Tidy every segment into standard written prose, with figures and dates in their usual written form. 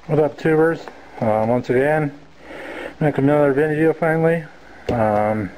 What up, tubers? Once again, make another video finally. Got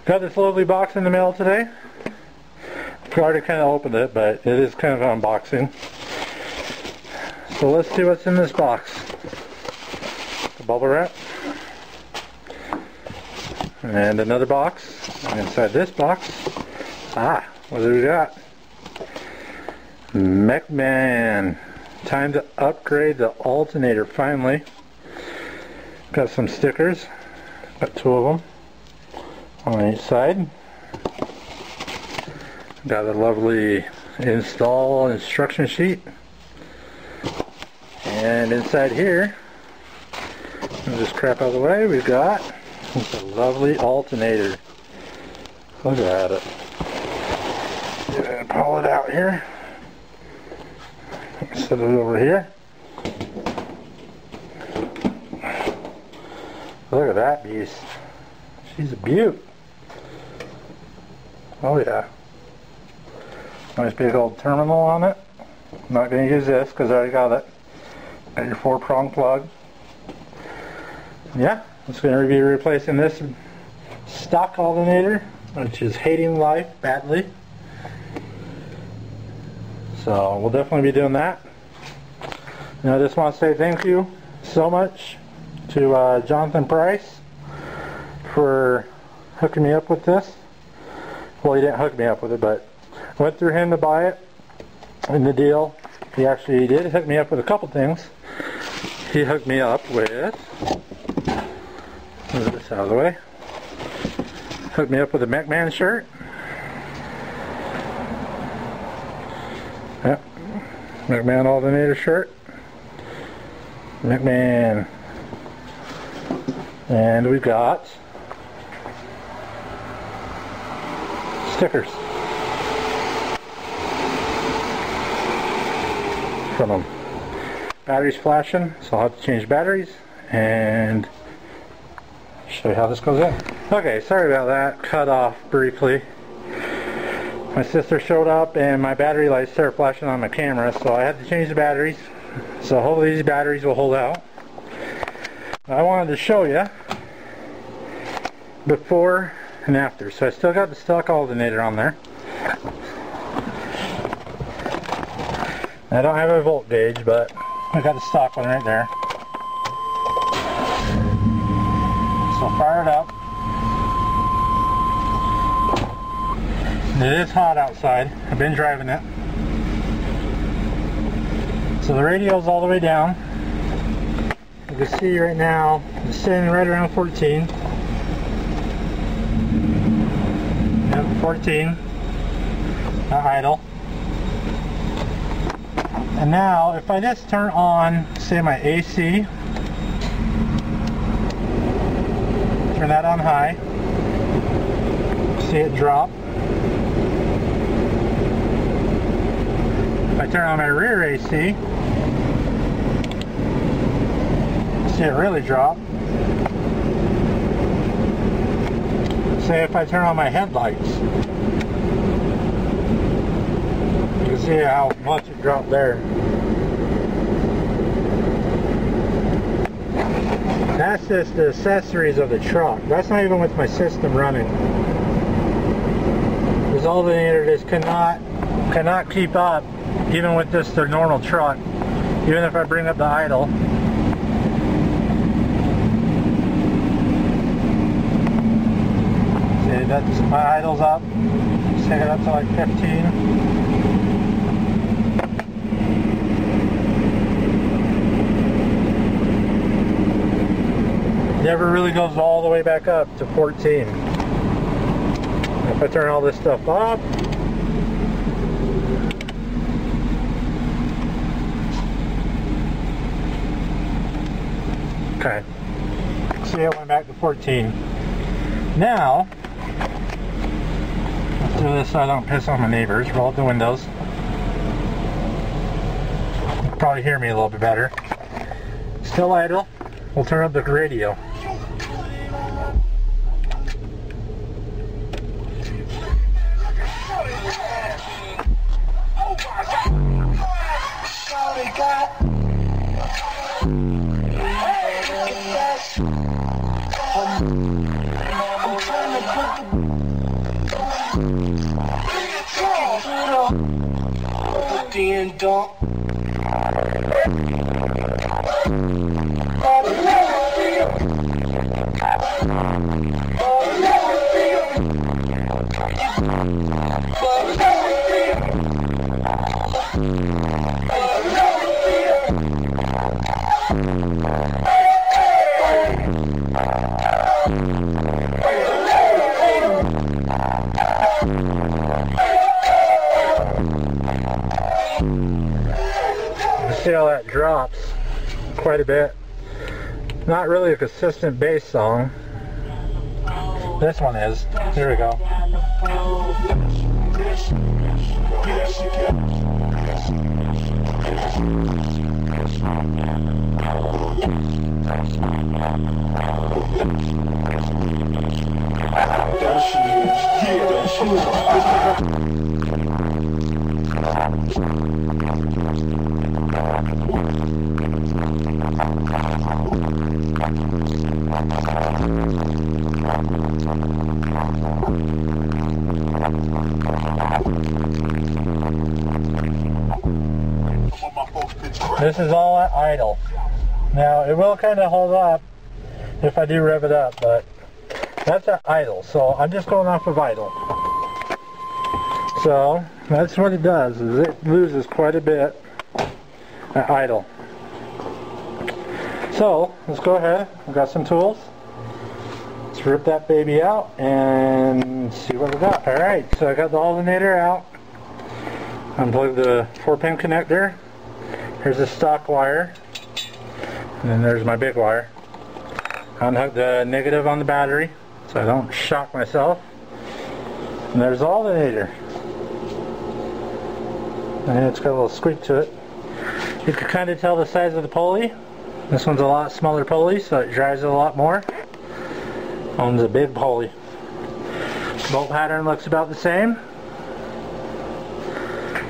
this lovely box in the mail today. I already kind of opened it, but it is kind of an unboxing. So let's see what's in this box. The bubble wrap. And another box. And inside this box, what do we got? Mechman. Time to upgrade the alternator finally. Got some stickers. Got two of them on each side. Got a lovely install instruction sheet. And inside here, I'll just crap out of the way, we've got a lovely alternator. Look at it. Pull it out here. Set it over here. Look at that beast. She's a beaut. Oh yeah. Nice big old terminal on it. I'm not going to use this because I already got it. Got your 4-prong plug. Yeah, it's going to be replacing this stock alternator, which is hating life badly. So we'll definitely be doing that. And I just want to say thank you so much to Jonathan Price for hooking me up with this. Well, he didn't hook me up with it, but I went through him to buy it in the deal. He actually did hook me up with a couple things. He hooked me up with, move this out of the way, hooked me up with a Mechman shirt. Yep, Mechman alternator shirt. Mechman. And we've got stickers from them. Battery's flashing, so I'll have to change batteries and show you how this goes in. Okay, sorry about that. Cut off briefly. My sister showed up and my battery lights started flashing on my camera, so I had to change the batteries. So hopefully these batteries will hold out. I wanted to show you before and after. So I still got the stock alternator on there. I don't have a volt gauge, but I got the stock one right there. So fire it up. It is hot outside. I've been driving it. So the radio's all the way down. You can see right now it's sitting right around 14. Yep, 14. Not idle. And now if I just turn on, say, my AC, turn that on high, see it drop. If I turn on my rear AC, see it really drop. Say if I turn on my headlights, you can see how much it dropped there. That's just the accessories of the truck. That's not even with my system running. This alternator just cannot keep up, even with just the normal truck. Even if I bring up the idle. See, that's my idle's up. Take it up to like 15. Never really goes all the way back up to 14. If I turn all this stuff off, okay, see, it went back to 14. Now, let's do this so I don't piss off my neighbors. Roll up the windows. You'll probably hear me a little bit better. Still idle. We'll turn up the radio. then dump. See how that drops quite a bit. Not really a consistent bass song. This one is. Here we go. This is all at idle. Now it will kind of hold up if I do rev it up, but that's at idle, so I'm just going off of idle. So that's what it does, is it loses quite a bit at idle. So let's go ahead, I've got some tools. Let's rip that baby out and see what we got. Alright, so I got the alternator out. Unplug the 4-pin connector. Here's the stock wire. And then there's my big wire. Unhook the negative on the battery so I don't shock myself. And there's the alternator. And it's got a little squeak to it. You can kind of tell the size of the pulley. This one's a lot smaller pulley, so it drives it a lot more. One's a big pulley. Bolt pattern looks about the same.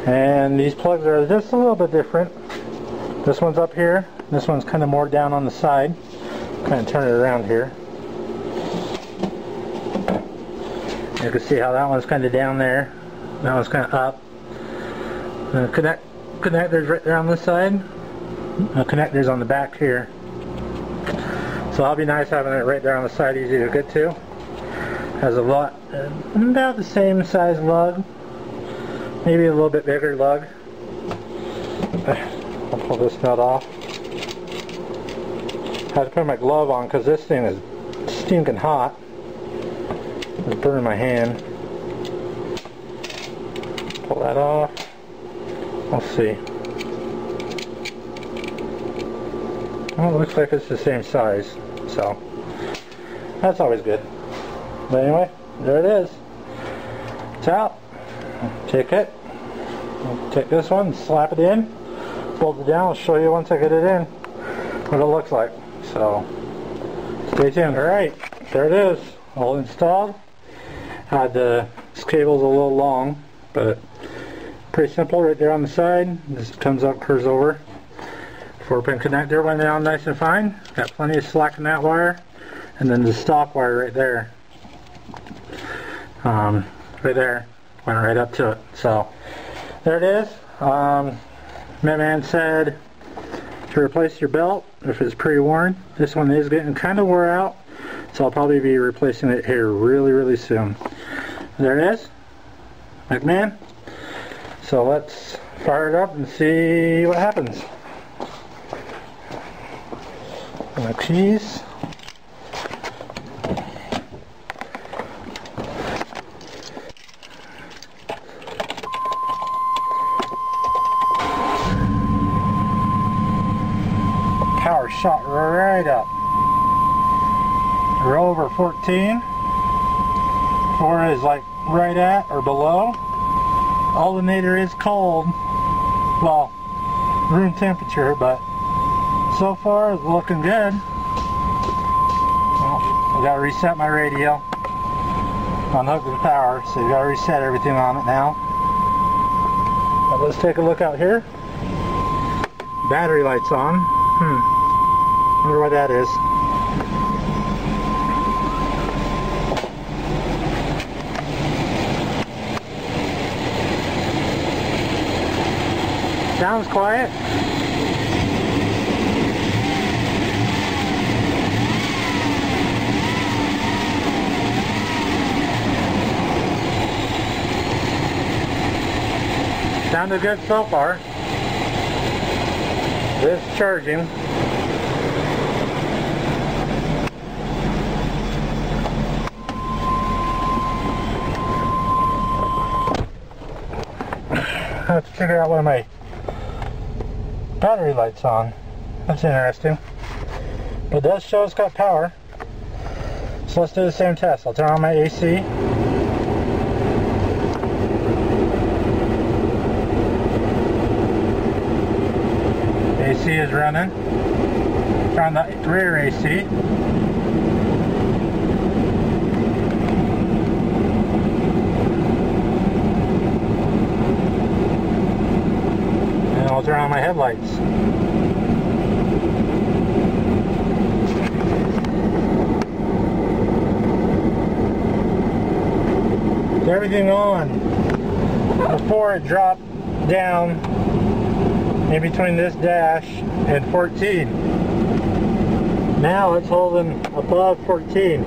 And these plugs are just a little bit different. This one's up here. This one's kind of more down on the side. Kind of turn it around here. You can see how that one's kind of down there. That one's kind of up. The connector's right there on this side. The connector's on the back here. So that'll be nice having it right there on the side, easy to get to. Has a lot, about the same size lug. Maybe a little bit bigger lug. I'll pull this nut off. I had to put my glove on because this thing is stinking hot. It's burning my hand. Pull that off. Let's see. Well, it looks like it's the same size, so that's always good. But anyway, there it is. It's out. Take it. I'll take this one, slap it in, bolt it down. I'll show you once I get it in what it looks like. So stay tuned. Alright, there it is, all installed. This cable's a little long, but pretty simple right there on the side. This comes up, curves over. 4-pin connector went down nice and fine. Got plenty of slack in that wire. And then the stock wire right there. Right there. Went right up to it. So there it is. Mechman said to replace your belt if it's pre-worn. This one is getting kind of wore out, so I'll probably be replacing it here really soon. There it is. Mechman. So let's fire it up and see what happens. My keys. Power shot right up. We're over 14. 4 is like right at or below. Alternator is cold. Well, room temperature, but so far it's looking good. Well, I gotta reset my radio. Unhook the power, so you gotta reset everything on it now. But let's take a look out here. Battery light's on. Wonder what that is. Sounds quiet. Sounded good so far. This is charging. I have to figure out one of my battery lights on. That's interesting. But it does show it's got power. So let's do the same test. I'll turn on my AC. AC is running. Turn on the rear AC. And I'll turn on my headlights. Is everything on? Before it dropped down in between this dash and 14. Now it's holding above 14.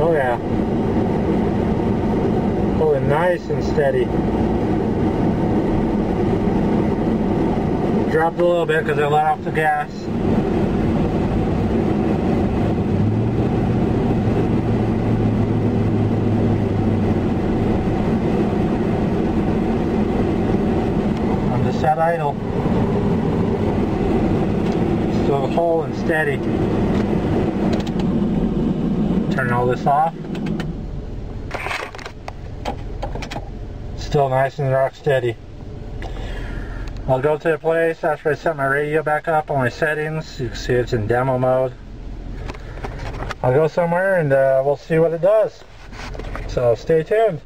Oh yeah. Holding nice and steady. Dropped a little bit because I let off the gas. Set idle. Still whole and steady. Turn all this off. Still nice and rock steady. I'll go to the place after I set my radio back up on my settings. You can see it's in demo mode. I'll go somewhere and we'll see what it does. So stay tuned.